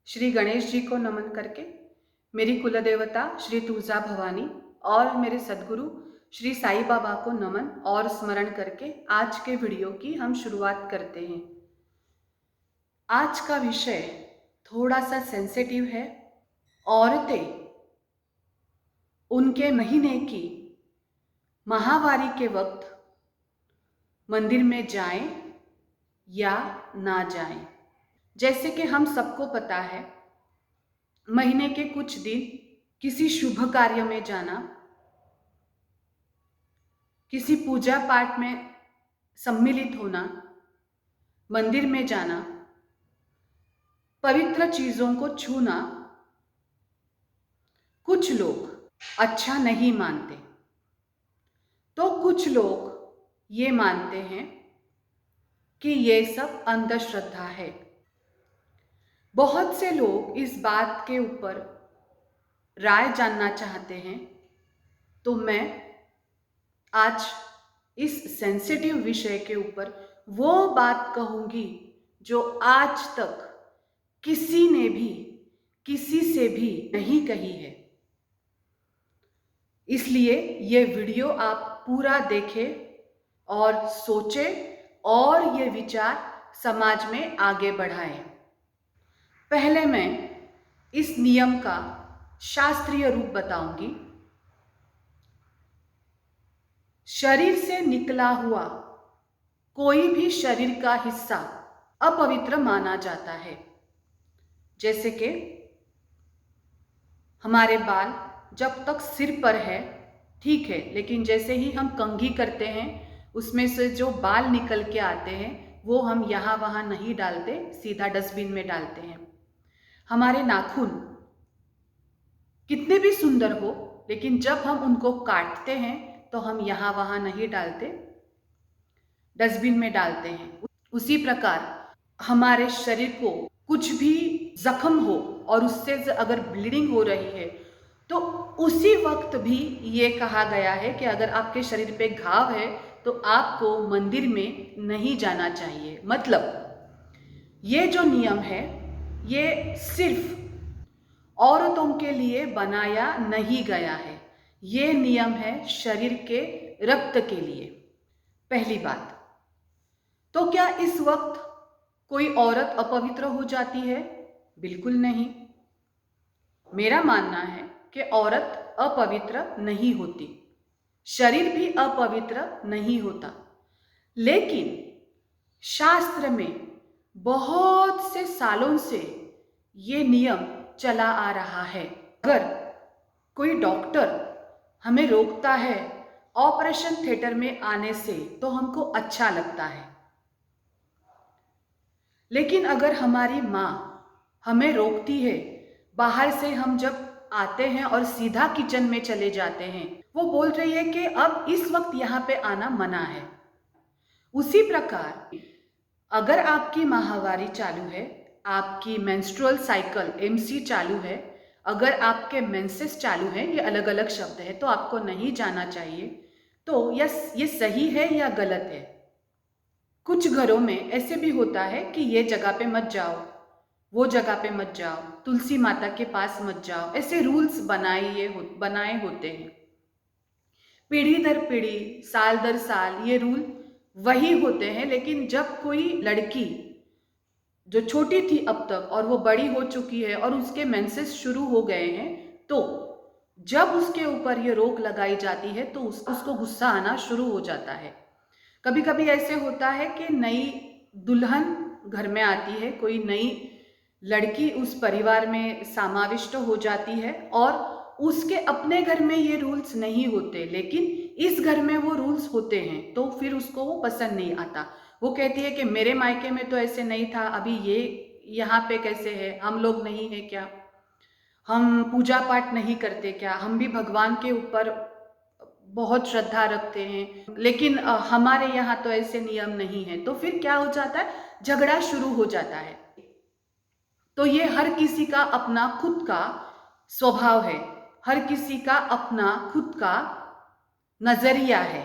श्री गणेश जी को नमन करके, मेरी कुलदेवता श्री तुलजा भवानी और मेरे सद्गुरु श्री साईं बाबा को नमन और स्मरण करके आज के वीडियो की हम शुरुआत करते हैं। आज का विषय थोड़ा सा सेंसिटिव है। औरतें उनके महीने की माहवारी के वक्त मंदिर में जाएं या ना जाएं। जैसे कि हम सबको पता है, महीने के कुछ दिन किसी शुभ कार्य में जाना, किसी पूजा पाठ में सम्मिलित होना, मंदिर में जाना, पवित्र चीजों को छूना कुछ लोग अच्छा नहीं मानते। तो कुछ लोग ये मानते हैं कि ये सब अंधश्रद्धा है। बहुत से लोग इस बात के ऊपर राय जानना चाहते हैं, तो मैं आज इस सेंसिटिव विषय के ऊपर वो बात कहूंगी जो आज तक किसी ने भी किसी से भी नहीं कही है। इसलिए ये वीडियो आप पूरा देखें और सोचें और ये विचार समाज में आगे बढ़ाएं। पहले मैं इस नियम का शास्त्रीय रूप बताऊंगी। शरीर से निकला हुआ कोई भी शरीर का हिस्सा अपवित्र माना जाता है। जैसे कि हमारे बाल जब तक सिर पर है ठीक है, लेकिन जैसे ही हम कंघी करते हैं उसमें से जो बाल निकल के आते हैं वो हम यहाँ वहाँ नहीं डालते, सीधा डस्टबिन में डालते हैं। हमारे नाखून कितने भी सुंदर हो, लेकिन जब हम उनको काटते हैं तो हम यहाँ वहाँ नहीं डालते, डस्टबिन में डालते हैं। उसी प्रकार हमारे शरीर को कुछ भी जख्म हो और उससे अगर ब्लीडिंग हो रही है तो उसी वक्त भी ये कहा गया है कि अगर आपके शरीर पे घाव है तो आपको मंदिर में नहीं जाना चाहिए। मतलब ये जो नियम है ये सिर्फ औरतों के लिए बनाया नहीं गया है, ये नियम है शरीर के रक्त के लिए। पहली बात तो क्या इस वक्त कोई औरत अपवित्र हो जाती है? बिल्कुल नहीं। मेरा मानना है कि औरत अपवित्र नहीं होती, शरीर भी अपवित्र नहीं होता, लेकिन शास्त्र में बहुत से सालों से ये नियम चला आ रहा है। अगर कोई डॉक्टर हमें रोकता है ऑपरेशन थिएटर में आने से तो हमको अच्छा लगता है, लेकिन अगर हमारी माँ हमें रोकती है, बाहर से हम जब आते हैं और सीधा किचन में चले जाते हैं, वो बोल रही है कि अब इस वक्त यहाँ पे आना मना है। उसी प्रकार अगर आपकी माहवारी चालू है, आपकी मेंस्ट्रुअल साइकिल एमसी चालू है, अगर आपके मेंसेस चालू है, ये अलग अलग शब्द है, तो आपको नहीं जाना चाहिए। तो ये सही है या गलत है? कुछ घरों में ऐसे भी होता है कि ये जगह पे मत जाओ, वो जगह पे मत जाओ, तुलसी माता के पास मत जाओ, ऐसे रूल्स बनाए होते हैं। पीढ़ी दर पीढ़ी, साल दर साल ये रूल वही होते हैं, लेकिन जब कोई लड़की जो छोटी थी अब तक और वो बड़ी हो चुकी है और उसके मेंसेस शुरू हो गए हैं, तो जब उसके ऊपर ये रोक लगाई जाती है तो उसको गुस्सा आना शुरू हो जाता है। कभी कभी ऐसे होता है कि नई दुल्हन घर में आती है, कोई नई लड़की उस परिवार में समाविष्ट हो जाती है और उसके अपने घर में ये रूल्स नहीं होते, लेकिन इस घर में वो रूल्स होते हैं, तो फिर उसको वो पसंद नहीं आता। वो कहती है कि मेरे मायके में तो ऐसे नहीं था, अभी ये यहाँ पे कैसे है, हम लोग नहीं है क्या, हम पूजा पाठ नहीं करते क्या, हम भी भगवान के ऊपर बहुत श्रद्धा रखते हैं, लेकिन हमारे यहाँ तो ऐसे नियम नहीं है। तो फिर क्या हो जाता है, झगड़ा शुरू हो जाता है। तो ये हर किसी का अपना खुद का स्वभाव है, हर किसी का अपना खुद का नजरिया है।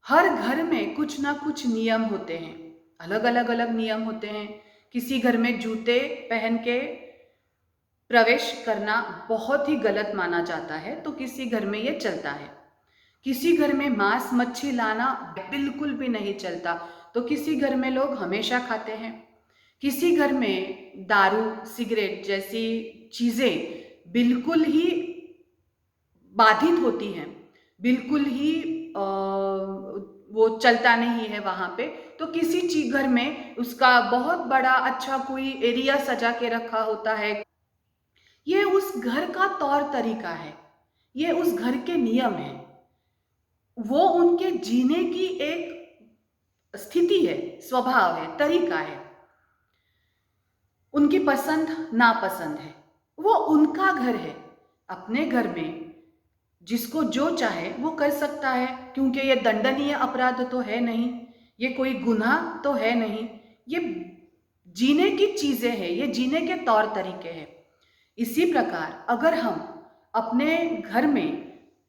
हर घर में कुछ ना कुछ नियम होते हैं, अलग अलग नियम होते हैं। किसी घर में जूते पहन के प्रवेश करना बहुत ही गलत माना जाता है, तो किसी घर में ये चलता है। किसी घर में मांस मच्छी लाना बिल्कुल भी नहीं चलता, तो किसी घर में लोग हमेशा खाते हैं। किसी घर में दारू सिगरेट जैसी चीजें बिल्कुल ही बाधित होती हैं, बिल्कुल ही वो चलता नहीं है वहां पे। तो किसी चीज घर में उसका बहुत बड़ा अच्छा कोई एरिया सजा के रखा होता है। ये उस घर का तौर तरीका है, ये उस घर के नियम है, वो उनके जीने की एक स्थिति है, स्वभाव है, तरीका है, उनकी पसंद नापसंद है। वो उनका घर है। अपने घर में जिसको जो चाहे वो कर सकता है, क्योंकि ये दंडनीय अपराध तो है नहीं, ये कोई गुनाह तो है नहीं, ये जीने की चीजें हैं, ये जीने के तौर तरीके हैं। इसी प्रकार अगर हम अपने घर में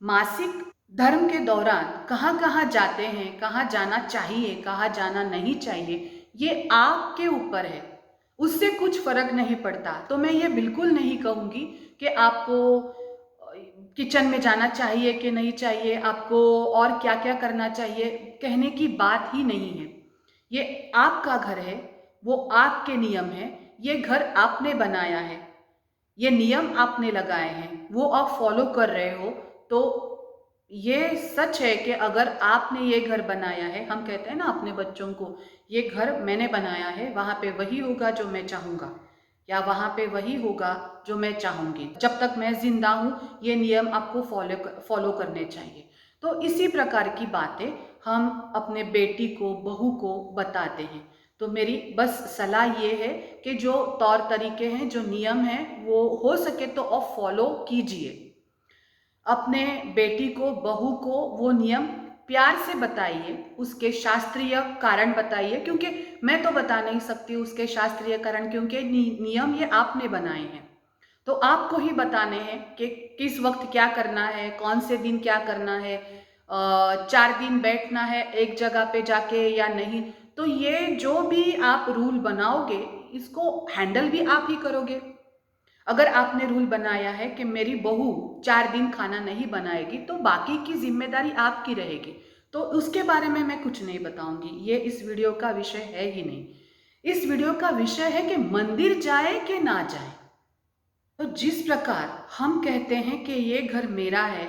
मासिक धर्म के दौरान कहाँ कहाँ जाते हैं, कहाँ जाना चाहिए, कहाँ जाना नहीं चाहिए, ये आपके ऊपर है, उससे कुछ फर्क नहीं पड़ता। तो मैं ये बिल्कुल नहीं कहूँगी कि आपको किचन में जाना चाहिए कि नहीं चाहिए, आपको और क्या क्या करना चाहिए, कहने की बात ही नहीं है। ये आपका घर है, वो आपके नियम है, ये घर आपने बनाया है, ये नियम आपने लगाए हैं, वो आप फॉलो कर रहे हो। तो ये सच है कि अगर आपने ये घर बनाया है, हम कहते हैं ना अपने बच्चों को, ये घर मैंने बनाया है, वहां पे वही होगा जो मैं चाहूंगा, या वहां पे वही होगा जो मैं चाहूंगी, जब तक मैं जिंदा हूं ये नियम आपको फॉलो करने चाहिए। तो इसी प्रकार की बातें हम अपने बेटी को, बहू को बताते हैं। तो मेरी बस सलाह ये है कि जो तौर तरीके हैं, जो नियम हैं, वो हो सके तो आप फॉलो कीजिए। अपने बेटी को, बहू को वो नियम प्यार से बताइए, उसके शास्त्रीय कारण बताइए, क्योंकि मैं तो बता नहीं सकती उसके शास्त्रीय कारण, क्योंकि नियम ये आपने बनाए हैं। तो आपको ही बताने हैं कि किस वक्त क्या करना है, कौन से दिन क्या करना है, 4 दिन बैठना है एक जगह पे जाके या नहीं। तो ये जो भी आप रूल बनाओगे, इसको हैंडल भी आप ही करोगे। अगर आपने रूल बनाया है कि मेरी बहू 4 दिन खाना नहीं बनाएगी, तो बाकी की जिम्मेदारी आपकी रहेगी। तो उसके बारे में मैं कुछ नहीं बताऊंगी, ये इस वीडियो का विषय है ही नहीं। इस वीडियो का विषय है कि मंदिर जाए कि ना जाए। तो जिस प्रकार हम कहते हैं कि ये घर मेरा है,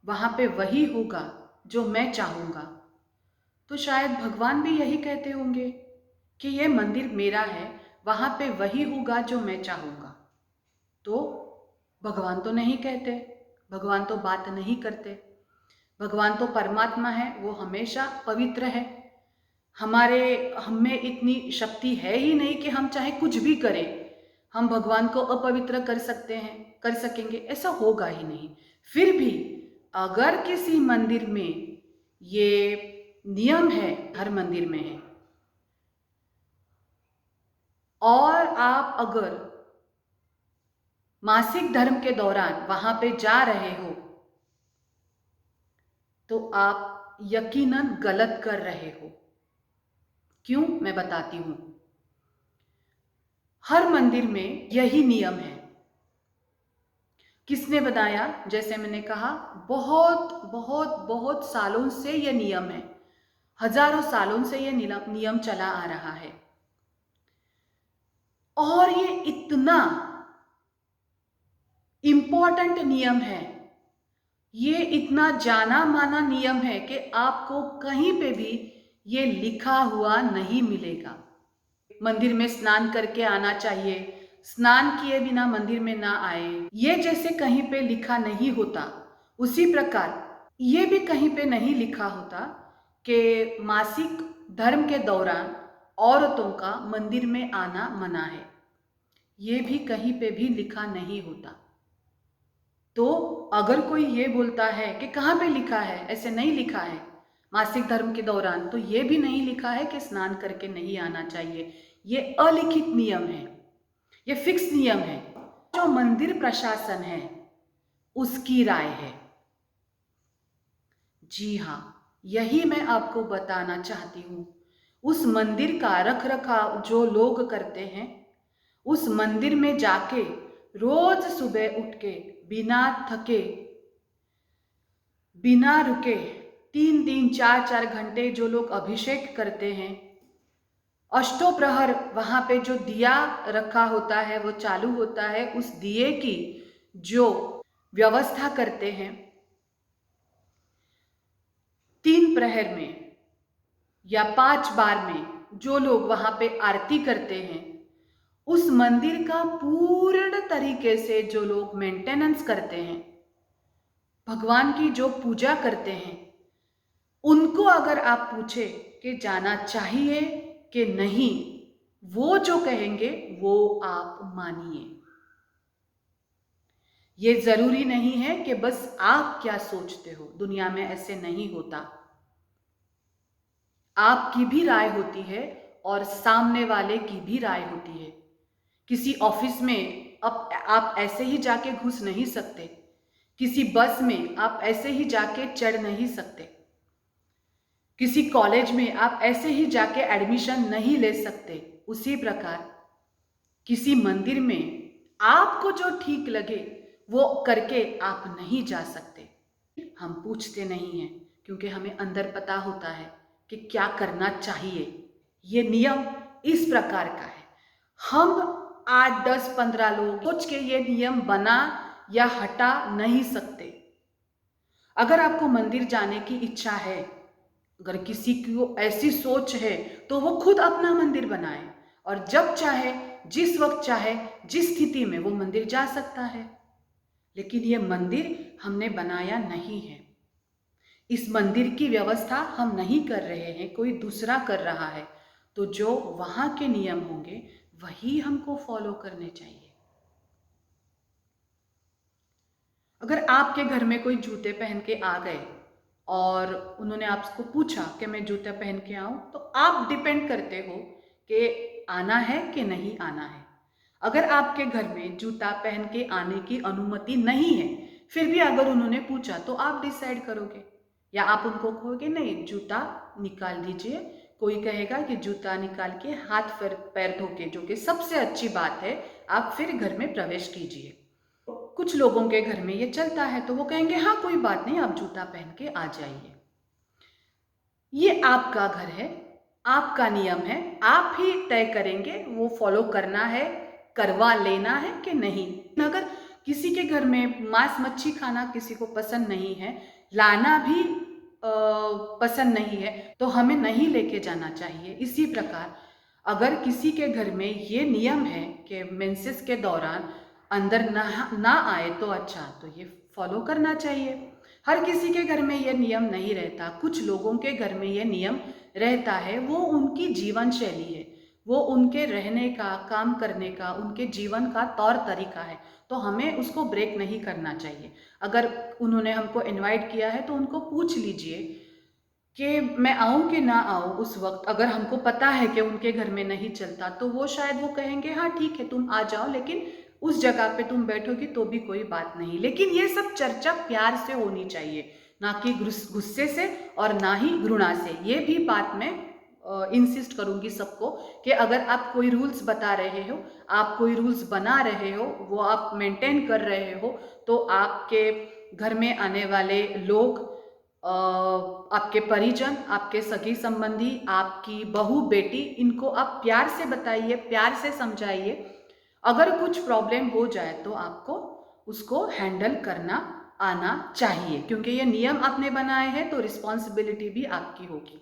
वहां पे वही होगा जो मैं चाहूंगा, तो शायद भगवान भी यही कहते होंगे कि ये मंदिर मेरा है, वहां पे वही होगा जो मैं चाहूंगा। तो भगवान तो नहीं कहते, भगवान तो बात नहीं करते। भगवान तो परमात्मा है, वो हमेशा पवित्र है। हम में इतनी शक्ति है ही नहीं कि हम चाहे कुछ भी करें हम भगवान को अपवित्र कर सकते हैं, कर सकेंगे, ऐसा होगा ही नहीं। फिर भी अगर किसी मंदिर में ये नियम है, हर मंदिर में है, और आप अगर मासिक धर्म के दौरान वहां पे जा रहे हो, तो आप यकीनन गलत कर रहे हो। क्यों, मैं बताती हूं। हर मंदिर में यही नियम है। किसने बनाया? जैसे मैंने कहा, बहुत बहुत बहुत सालों से यह नियम है, हजारों सालों से यह नियम चला आ रहा है। और ये इतना इंपॉर्टेंट नियम है, ये इतना जाना माना नियम है कि आपको कहीं पे भी ये लिखा हुआ नहीं मिलेगा। मंदिर में स्नान करके आना चाहिए, स्नान किए बिना मंदिर में ना आए, ये जैसे कहीं पे लिखा नहीं होता, उसी प्रकार ये भी कहीं पे नहीं लिखा होता कि मासिक धर्म के दौरान औरतों का मंदिर में आना मना है। ये भी कहीं पे भी लिखा नहीं होता। तो अगर कोई ये बोलता है कि कहाँ पे लिखा है, ऐसे नहीं लिखा है मासिक धर्म के दौरान, तो ये भी नहीं लिखा है कि स्नान करके नहीं आना चाहिए। ये अलिखित नियम है, ये फिक्स नियम है, जो मंदिर प्रशासन है उसकी राय है। जी हाँ, यही मैं आपको बताना चाहती हूँ। उस मंदिर का रख रखाव जो लोग करते हैं, उस मंदिर में जाके रोज सुबह उठ के बिना थके बिना रुके 3-3 4-4 घंटे जो लोग अभिषेक करते हैं, अष्टों प्रहर वहां पे जो दिया रखा होता है वो चालू होता है, उस दिए की जो व्यवस्था करते हैं, 3 प्रहर में या 5 बार में जो लोग वहां पे आरती करते हैं, उस मंदिर का पूर्ण तरीके से जो लोग मेंटेनेंस करते हैं, भगवान की जो पूजा करते हैं, उनको अगर आप पूछे कि जाना चाहिए कि नहीं, वो जो कहेंगे वो आप मानिए। ये जरूरी नहीं है कि बस आप क्या सोचते हो, दुनिया में ऐसे नहीं होता। आपकी भी राय होती है और सामने वाले की भी राय होती है। किसी ऑफिस में आप ऐसे ही जाके घुस नहीं सकते, किसी बस में आप ऐसे ही जाके चढ़ नहीं सकते, किसी कॉलेज में आप ऐसे ही जाके एडमिशन नहीं ले सकते। उसी प्रकार किसी मंदिर में आपको जो ठीक लगे वो करके आप नहीं जा सकते। हम पूछते नहीं हैं क्योंकि हमें अंदर पता होता है कि क्या करना चाहिए। ये नियम इस प्रकार का है। हम 8, 10, 15 लोग सोच के ये नियम बना या हटा नहीं सकते। अगर आपको मंदिर जाने की इच्छा है, अगर किसी को ऐसी सोच है, तो वो खुद अपना मंदिर बनाए और जब चाहे, जिस वक्त चाहे, जिस स्थिति में वो मंदिर जा सकता है। लेकिन ये मंदिर हमने बनाया नहीं है। इस मंदिर की व्यवस्था हम नहीं कर रहे हैं, कोई दूसरा कर रहा है। तो जो वहां के नियम होंगे वही हमको फॉलो करने चाहिए। अगर आपके घर में कोई जूते पहन के आ गए और उन्होंने आपको पूछा कि मैं जूता पहन के आऊं, तो आप डिपेंड करते हो कि आना है कि नहीं आना है। अगर आपके घर में जूता पहन के आने की अनुमति नहीं है, फिर भी अगर उन्होंने पूछा, तो आप डिसाइड करोगे या आप उनको कहोगे नहीं, जूता निकाल दीजिए। कोई कहेगा कि जूता निकाल के हाथ पैर धो के, जो कि सबसे अच्छी बात है, आप फिर घर में प्रवेश कीजिए। कुछ लोगों के घर में ये चलता है तो वो कहेंगे हाँ कोई बात नहीं, आप जूता पहन के आ जाइए। ये आपका घर है, आपका नियम है, आप ही तय करेंगे वो फॉलो करना है, करवा लेना है कि नहीं। अगर किसी के घर में मांस मच्छी खाना किसी को पसंद नहीं है, लाना भी पसंद नहीं है, तो हमें नहीं लेके जाना चाहिए। इसी प्रकार अगर किसी के घर में ये नियम है कि मेंसेस के दौरान अंदर ना आए तो अच्छा, तो ये फॉलो करना चाहिए। हर किसी के घर में ये नियम नहीं रहता, कुछ लोगों के घर में ये नियम रहता है। वो उनकी जीवन शैली है, वो उनके रहने का, काम करने का, उनके जीवन का तौर तरीका है, तो हमें उसको ब्रेक नहीं करना चाहिए। अगर उन्होंने हमको इनवाइट किया है तो उनको पूछ लीजिए कि मैं आऊँ कि ना आऊँ। उस वक्त अगर हमको पता है कि उनके घर में नहीं चलता, तो वो शायद वो कहेंगे हाँ ठीक है तुम आ जाओ, लेकिन उस जगह पे तुम बैठोगी तो भी कोई बात नहीं। लेकिन ये सब चर्चा प्यार से होनी चाहिए, ना कि गुस्से से और ना ही घृणा से। ये भी बात मैं इंसिस्ट करूंगी सबको कि अगर आप कोई रूल्स बता रहे हो, आप कोई रूल्स बना रहे हो, वो आप मेंटेन कर रहे हो, तो आपके घर में आने वाले लोग, आपके परिजन, आपके सगी संबंधी, आपकी बहू बेटी, इनको आप प्यार से बताइए, प्यार से समझाइए। अगर कुछ प्रॉब्लम हो जाए तो आपको उसको हैंडल करना आना चाहिए, क्योंकि ये नियम आपने बनाए हैं तो रिस्पॉन्सिबिलिटी भी आपकी होगी।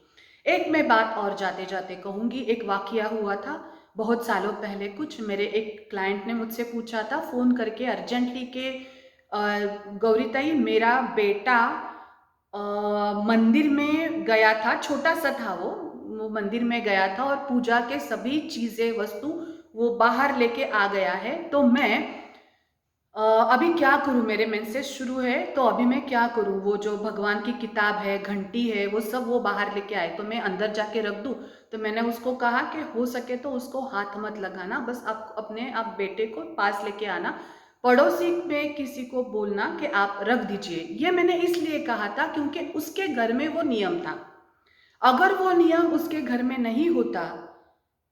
एक मैं बात और जाते जाते कहूँगी। एक वाकया हुआ था बहुत सालों पहले। कुछ मेरे एक क्लाइंट ने मुझसे पूछा था फ़ोन करके अर्जेंटली के गौरीताई, मेरा बेटा मंदिर में गया था, छोटा सा था वो मंदिर में गया था और पूजा के सभी चीज़ें, वस्तु वो बाहर लेके आ गया है, तो मैं अभी क्या करूँ, मेरे मेंसेस शुरू है तो अभी मैं क्या करूँ। वो जो भगवान की किताब है, घंटी है, वो सब वो बाहर लेके आए, तो मैं अंदर जाके रख दूँ। तो मैंने उसको कहा कि हो सके तो उसको हाथ मत लगाना, बस आप बेटे को पास लेके आना, पड़ोसी में किसी को बोलना कि आप रख दीजिए। ये मैंने इसलिए कहा था क्योंकि उसके घर में वो नियम था। अगर वो नियम उसके घर में नहीं होता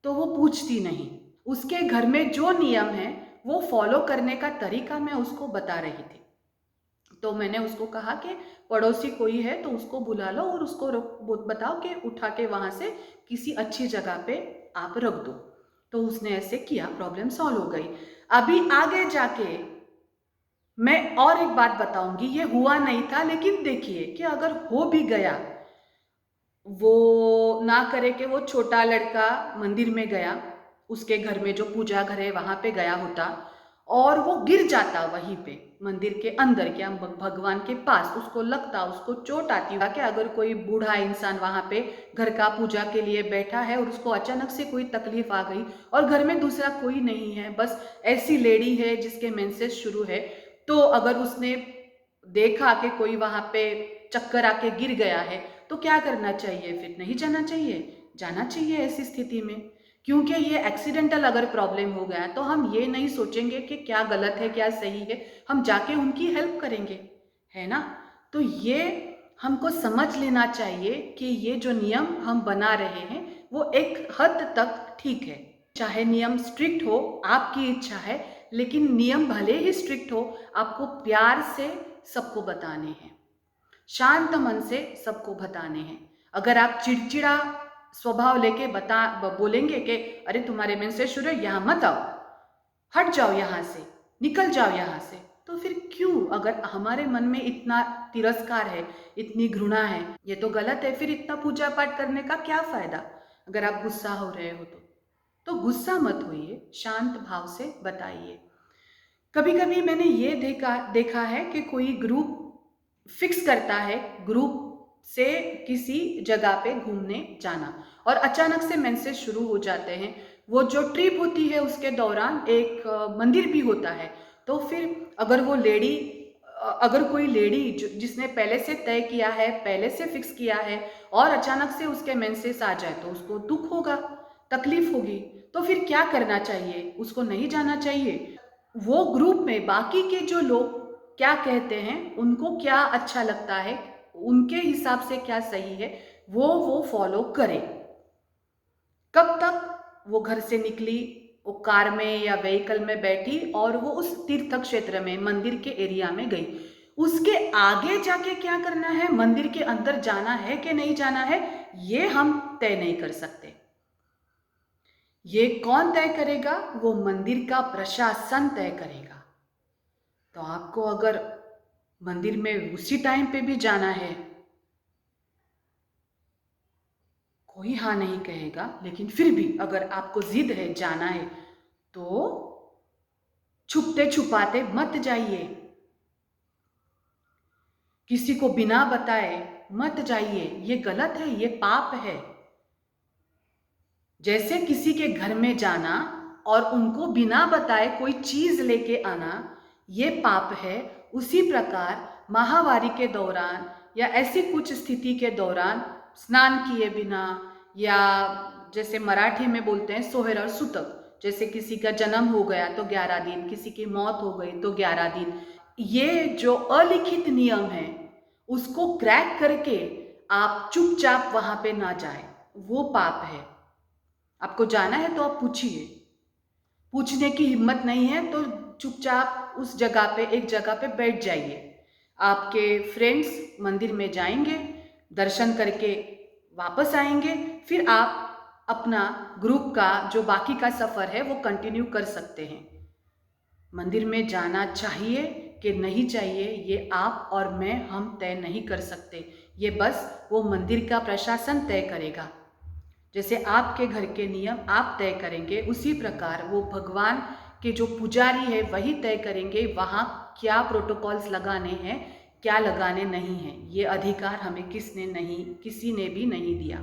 तो वो पूछती नहीं। उसके घर में जो नियम है वो फॉलो करने का तरीका मैं उसको बता रही थी। तो मैंने उसको कहा कि पड़ोसी कोई है तो उसको बुला लो और उसको बताओ कि उठा के वहाँ से किसी अच्छी जगह पे आप रख दो। तो उसने ऐसे किया, प्रॉब्लम सॉल्व हो गई। अभी आगे जाके मैं और एक बात बताऊंगी, ये हुआ नहीं था, लेकिन देखिए कि अगर हो भी गया, वो ना करे कि वो छोटा लड़का मंदिर में गया, उसके घर में जो पूजा घर है वहां पे गया होता और वो गिर जाता वहीं पे मंदिर के अंदर, क्या भगवान के पास, उसको लगता, उसको चोट आती कि अगर कोई बूढ़ा इंसान वहां पे घर का पूजा के लिए बैठा है और उसको अचानक से कोई तकलीफ आ गई और घर में दूसरा कोई नहीं है, बस ऐसी लेडी है जिसके मेंसेस शुरू है, तो अगर उसने देखा कि कोई वहां पे चक्कर आके गिर गया है तो क्या करना चाहिए? फिर नहीं जाना चाहिए? जाना चाहिए ऐसी स्थिति में, क्योंकि ये एक्सीडेंटल अगर प्रॉब्लम हो गया तो हम ये नहीं सोचेंगे कि क्या गलत है क्या सही है, हम जाके उनकी हेल्प करेंगे, है ना? तो ये हमको समझ लेना चाहिए कि ये जो नियम हम बना रहे हैं वो एक हद तक ठीक है। चाहे नियम स्ट्रिक्ट हो, आपकी इच्छा है, लेकिन नियम भले ही स्ट्रिक्ट हो, आपको प्यार से सबको बताने हैं, शांत मन से सबको बताने हैं। अगर आप चिड़चिड़ा स्वभाव लेके बोलेंगे कि अरे तुम्हारे मेंसेस शुरू है, यहाँ मत आओ, हट जाओ यहाँ से, निकल जाओ यहाँ से, तो फिर क्यों? अगर हमारे मन में इतना तिरस्कार है, इतनी घृणा है, ये तो गलत है, फिर इतना पूजा पाठ करने का क्या फायदा? अगर आप गुस्सा हो रहे हो तो गुस्सा मत होइए, शांत भाव से बताइए। कभी कभी मैंने ये देखा है कि कोई ग्रुप फिक्स करता है, ग्रुप से किसी जगह पे घूमने जाना, और अचानक से मेंसेस शुरू हो जाते हैं। वो जो ट्रिप होती है उसके दौरान एक मंदिर भी होता है, तो फिर अगर वो लेडी, अगर कोई लेडी जिसने पहले से तय किया है, पहले से फिक्स किया है, और अचानक से उसके मेंसेस आ जाए तो उसको दुख होगा, तकलीफ होगी, तो फिर क्या करना चाहिए? उसको नहीं जाना चाहिए। वो ग्रुप में बाकी के जो लोग क्या कहते हैं, उनको क्या अच्छा लगता है, उनके हिसाब से क्या सही है, वो फॉलो करे। कब तक वो घर से निकली, वो कार में या व्हीकल में बैठी और वो उस तीर्थ क्षेत्र में, मंदिर के एरिया में गई, उसके आगे जाके क्या करना है, मंदिर के अंदर जाना है कि नहीं जाना है, ये हम तय नहीं कर सकते। ये कौन तय करेगा? वो मंदिर का प्रशासन तय करेगा। तो आपको अगर मंदिर में उसी टाइम पे भी जाना है, कोई हाँ नहीं कहेगा, लेकिन फिर भी अगर आपको जिद है, जाना है, तो छुपते छुपाते मत जाइए, किसी को बिना बताए मत जाइए, ये गलत है, ये पाप है। जैसे किसी के घर में जाना और उनको बिना बताए कोई चीज लेके आना ये पाप है, उसी प्रकार माहवारी के दौरान या ऐसी कुछ स्थिति के दौरान स्नान किए बिना, या जैसे मराठी में बोलते हैं सोहर और सुतक, जैसे किसी का जन्म हो गया तो 11 दिन, किसी की मौत हो गई तो 11 दिन, ये जो अलिखित नियम है उसको क्रैक करके आप चुपचाप वहां पे ना जाए, वो पाप है। आपको जाना है तो आप पूछिए, पूछने की हिम्मत नहीं है तो चुपचाप उस जगह पे, एक जगह पे बैठ जाइए। आपके फ्रेंड्स मंदिर में जाएंगे, दर्शन करके वापस आएंगे, फिर आप अपना ग्रुप का जो बाकी का सफर है वो कंटिन्यू कर सकते हैं। मंदिर में जाना चाहिए कि नहीं चाहिए, ये आप और मैं, हम तय नहीं कर सकते, ये बस वो मंदिर का प्रशासन तय करेगा। जैसे आपके घर के नियम आप तय करेंगे, उसी प्रकार वो भगवान के जो पुजारी है वही तय करेंगे वहाँ क्या प्रोटोकॉल्स लगाने हैं, क्या लगाने नहीं हैं। ये अधिकार हमें किसी ने भी नहीं दिया।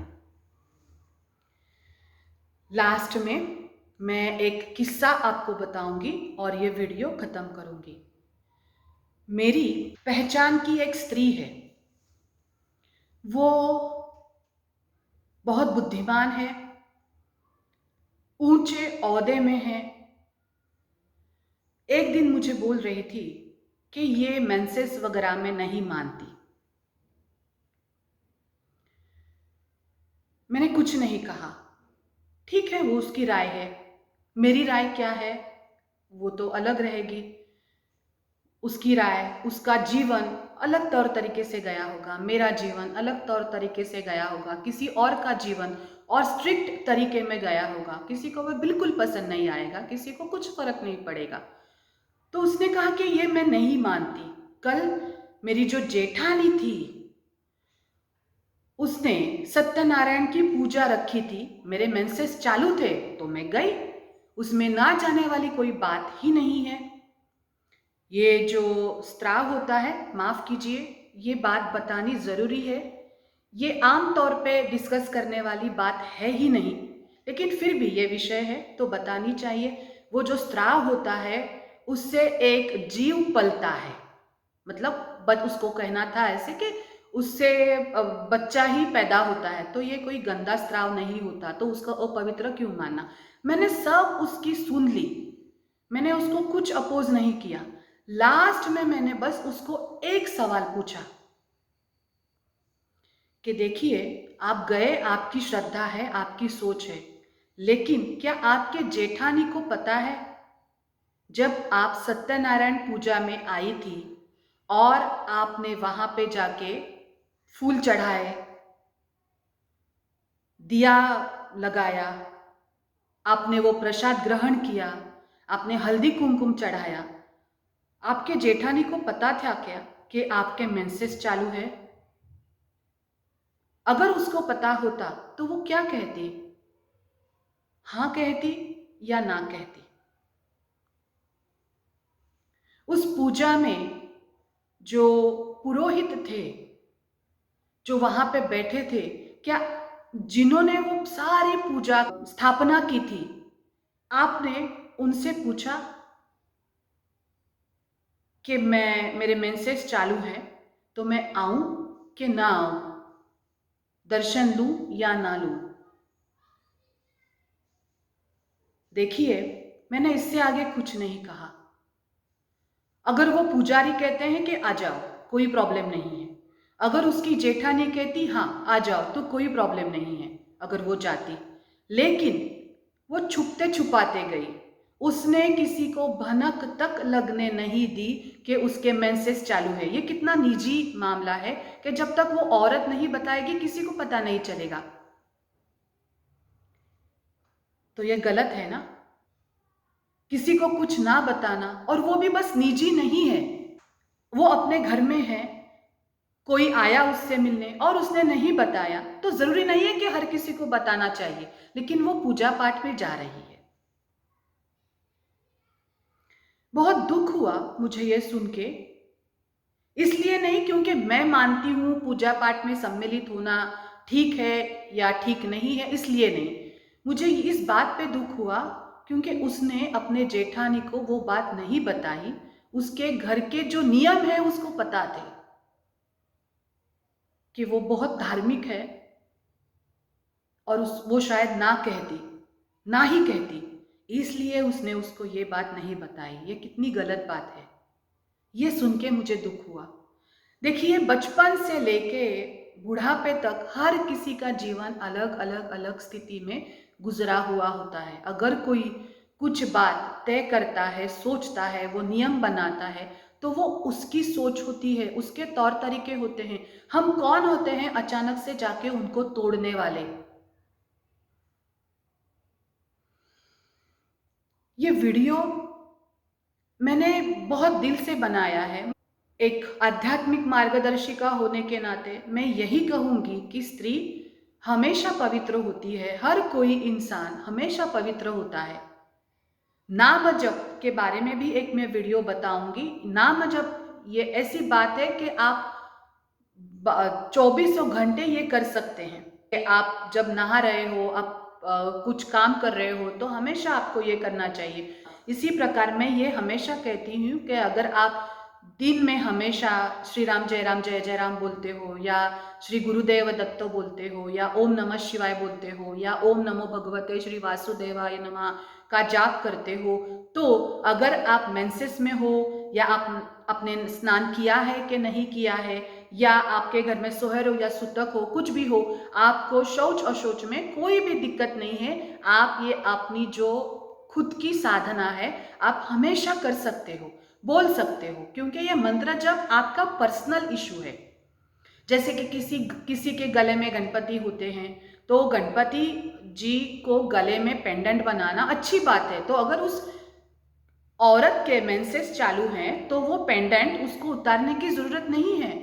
लास्ट में मैं एक किस्सा आपको बताऊंगी और ये वीडियो खत्म करूंगी। मेरी पहचान की एक स्त्री है, वो बहुत बुद्धिमान है, ऊंचे ओहदे में है। एक दिन मुझे बोल रही थी कि ये मेंसेस वगैरह में नहीं मानती। मैंने कुछ नहीं कहा, ठीक है वो उसकी राय है, मेरी राय क्या है? वो तो अलग रहेगी, उसकी राय, उसका जीवन अलग तौर तरीके से गया होगा, मेरा जीवन अलग तौर तरीके से गया होगा, किसी और का जीवन और स्ट्रिक्ट तरीके में गया होगा, किसी को वो बिल्कुल पसंद नहीं आएगा, किसी को कुछ फर्क नहीं पड़ेगा। तो उसने कहा कि ये मैं नहीं मानती। कल मेरी जो जेठानी थी, उसने सत्यनारायण की पूजा रखी थी, मेरे मेंसेस चालू थे तो मैं गई, उसमें ना जाने वाली कोई बात ही नहीं है। ये जो स्त्राव होता है, माफ कीजिए, ये बात बतानी जरूरी है। ये आम तौर पे डिस्कस करने वाली बात है ही नहीं, लेकिन फिर भी ये विषय है तो बतानी चाहिए। वो जो स्त्राव होता है, उससे एक जीव पलता है, मतलब उसको कहना था ऐसे कि उससे बच्चा ही पैदा होता है, तो ये कोई गंदा स्त्राव नहीं होता, तो उसका अपवित्र क्यों मानना। मैंने सब उसकी सुन ली, मैंने उसको कुछ अपोज नहीं किया। लास्ट में मैंने बस उसको एक सवाल पूछा कि देखिए, आप गए, आपकी श्रद्धा है, आपकी सोच है, लेकिन क्या आपके जेठानी को पता है जब आप सत्यनारायण पूजा में आई थी और आपने वहां पे जाके फूल चढ़ाए, दिया लगाया, आपने वो प्रसाद ग्रहण किया, आपने हल्दी कुमकुम चढ़ाया, आपके जेठानी को पता था क्या कि आपके मेंसेस चालू है? अगर उसको पता होता तो वो क्या कहती? हाँ कहती या ना कहती? उस पूजा में जो पुरोहित थे, जो वहां पे बैठे थे, क्या जिन्होंने वो सारी पूजा स्थापना की थी, आपने उनसे पूछा कि मेरे मेंसेस चालू हैं तो मैं आऊं कि ना आऊं, दर्शन लूं या ना लूं? देखिए, मैंने इससे आगे कुछ नहीं कहा। अगर वो पुजारी कहते हैं कि आ जाओ, कोई प्रॉब्लम नहीं है, अगर उसकी जेठानी कहती हाँ आ जाओ, तो कोई प्रॉब्लम नहीं है अगर वो जाती, लेकिन वो छुपते छुपाते गई। उसने किसी को भनक तक लगने नहीं दी कि उसके मेंसेस चालू है। ये कितना निजी मामला है कि जब तक वो औरत नहीं बताएगी किसी को पता नहीं चलेगा। तो ये गलत है ना, किसी को कुछ ना बताना, और वो भी बस निजी नहीं है, वो अपने घर में है, कोई आया उससे मिलने और उसने नहीं बताया, तो जरूरी नहीं है कि हर किसी को बताना चाहिए, लेकिन वो पूजा पाठ में जा रही है। बहुत दुख हुआ मुझे ये सुन के, इसलिए नहीं क्योंकि मैं मानती हूं पूजा पाठ में सम्मिलित होना ठीक है या ठीक नहीं है, इसलिए नहीं, मुझे इस बात पे दुख हुआ क्योंकि उसने अपने जेठानी को वो बात नहीं बताई। उसके घर के जो नियम है उसको पता थे कि वो बहुत धार्मिक है, और वो शायद ना कहती, ना ही कहती, इसलिए उसने उसको ये बात नहीं बताई। ये कितनी गलत बात है, ये सुन के मुझे दुख हुआ। देखिए, बचपन से लेके बुढ़ापे तक हर किसी का जीवन अलग अलग अलग स्थिति में गुजरा हुआ होता है। अगर कोई कुछ बात तय करता है, सोचता है, वो नियम बनाता है, तो वो उसकी सोच होती है, उसके तौर तरीके होते हैं। हम कौन होते हैं अचानक से जाके उनको तोड़ने वाले? ये वीडियो मैंने बहुत दिल से बनाया है। एक आध्यात्मिक मार्गदर्शिका होने के नाते मैं यही कहूंगी कि स्त्री हमेशा पवित्र होती है, हर कोई इंसान हमेशा पवित्र होता है। नाम जप के बारे में भी एक मैं वीडियो बताऊंगी। नाम जप ये ऐसी बात है कि आप 2400 घंटे ये कर सकते हैं कि आप जब नहा रहे हो, आप कुछ काम कर रहे हो, तो हमेशा आपको ये करना चाहिए। इसी प्रकार मैं ये हमेशा कहती हूँ कि अगर आप दिन में हमेशा श्री राम जय जय राम बोलते हो, या श्री गुरुदेव दत्त बोलते हो, या ओम नमः शिवाय बोलते हो, या ओम नमो भगवते श्री वासुदेवाय नमः का जाप करते हो, तो अगर आप मेंसेस में हो, या आप आपने स्नान किया है कि नहीं किया है, या आपके घर में सोहर हो या सुतक हो, कुछ भी हो, आपको शौच और शौच में कोई भी दिक्कत नहीं है। आप ये अपनी जो खुद की साधना है, आप हमेशा कर सकते हो, बोल सकते हो, क्योंकि ये मंत्र जब आपका पर्सनल इशू है, जैसे कि किसी किसी के गले में गणपति होते हैं, तो गणपति जी को गले में पेंडेंट बनाना अच्छी बात है। तो अगर उस औरत के मेंसेस चालू हैं तो वो पेंडेंट उसको उतारने की जरूरत नहीं है,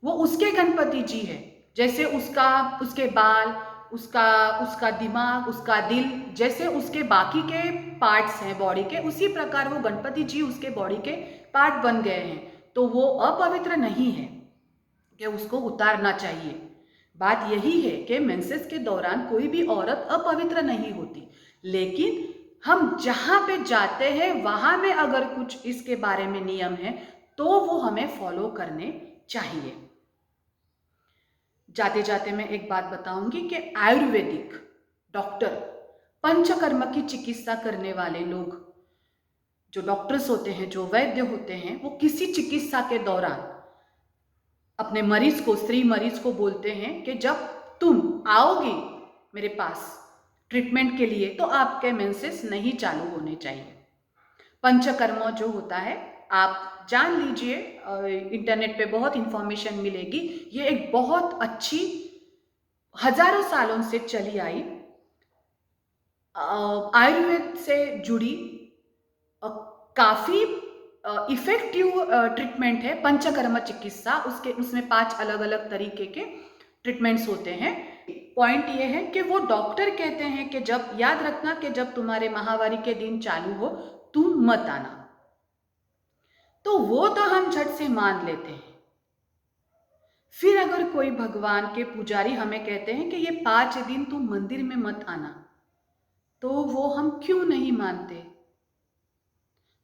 वो उसके गणपति जी है। जैसे उसके बाल, उसका उसका दिमाग, उसका दिल, जैसे उसके बाकी के पार्ट्स हैं बॉडी के, उसी प्रकार वो गणपति जी उसके बॉडी के पार्ट बन गए हैं। तो वो अपवित्र नहीं है कि उसको उतारना चाहिए। बात यही है कि मेंसेस के दौरान कोई भी औरत अपवित्र नहीं होती, लेकिन हम जहां पे जाते हैं वहां में अगर कुछ इसके बारे में नियम है तो वो हमें फॉलो करने चाहिए। जाते जाते मैं एक बात बताऊंगी कि आयुर्वेदिक डॉक्टर, पंचकर्म की चिकित्सा करने वाले लोग, जो डॉक्टर्स होते हैं, जो वैद्य होते हैं, वो किसी चिकित्सा के दौरान अपने मरीज को, स्त्री मरीज को बोलते हैं कि जब तुम आओगी मेरे पास ट्रीटमेंट के लिए तो आपके मेंसेस नहीं चालू होने चाहिए। पंचकर्म जो होता है, आप जान लीजिए, इंटरनेट पे बहुत इंफॉर्मेशन मिलेगी। ये एक बहुत अच्छी, हजारों सालों से चली आई आयुर्वेद से जुड़ी काफी इफेक्टिव ट्रीटमेंट है पंचकर्म चिकित्सा। उसमें 5 अलग अलग तरीके के ट्रीटमेंट्स होते हैं। पॉइंट ये है कि वो डॉक्टर कहते हैं कि जब, याद रखना कि जब तुम्हारे माहवारी के दिन चालू हो तुम मत आना। तो वो तो हम झट से मान लेते हैं। फिर अगर कोई भगवान के पुजारी हमें कहते हैं कि ये 5 दिन तुम मंदिर में मत आना, तो वो हम क्यों नहीं मानते?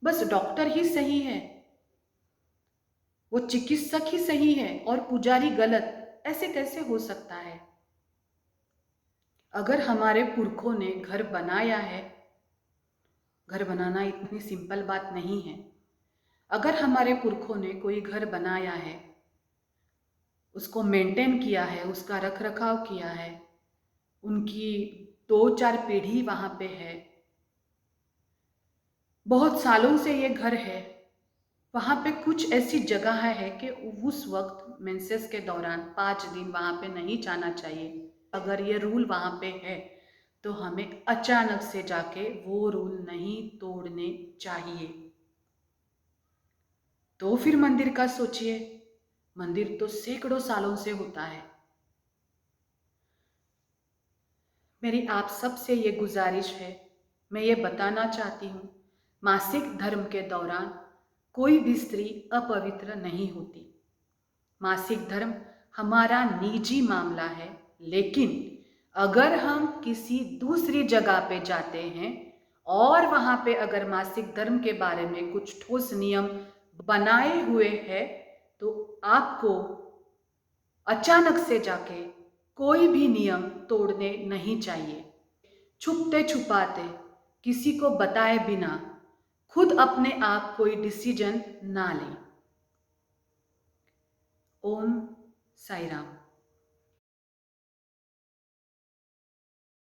बस डॉक्टर ही सही है, वो चिकित्सक ही सही है और पुजारी गलत, ऐसे कैसे हो सकता है? अगर हमारे पुरखों ने घर बनाया है, घर बनाना इतनी सिंपल बात नहीं है। अगर हमारे पुरखों ने कोई घर बनाया है, उसको मेंटेन किया है, उसका रख रखाव किया है, उनकी 2-4 पीढ़ी वहां पे है, बहुत सालों से ये घर है, वहां पे कुछ ऐसी जगह है कि उस वक्त मेंसेस के दौरान 5 दिन वहां पे नहीं जाना चाहिए। अगर ये रूल वहां पे है तो हमें अचानक से जाके वो रूल नहीं तोड़ने चाहिए। तो फिर मंदिर का सोचिए, मंदिर तो सैकड़ों सालों से होता है। मेरी आप सबसे ये गुजारिश है, मैं ये बताना चाहती हूँ, मासिक धर्म के दौरान कोई भी स्त्री अपवित्र नहीं होती। मासिक धर्म हमारा निजी मामला है, लेकिन अगर हम किसी दूसरी जगह पे जाते हैं और वहां पे अगर मासिक धर्म के बारे में कुछ ठोस नियम बनाए हुए हैं तो आपको अचानक से जाके कोई भी नियम तोड़ने नहीं चाहिए। छुपते छुपाते, किसी को बताए बिना खुद अपने आप कोई डिसीजन ना लें। ओम साई राम।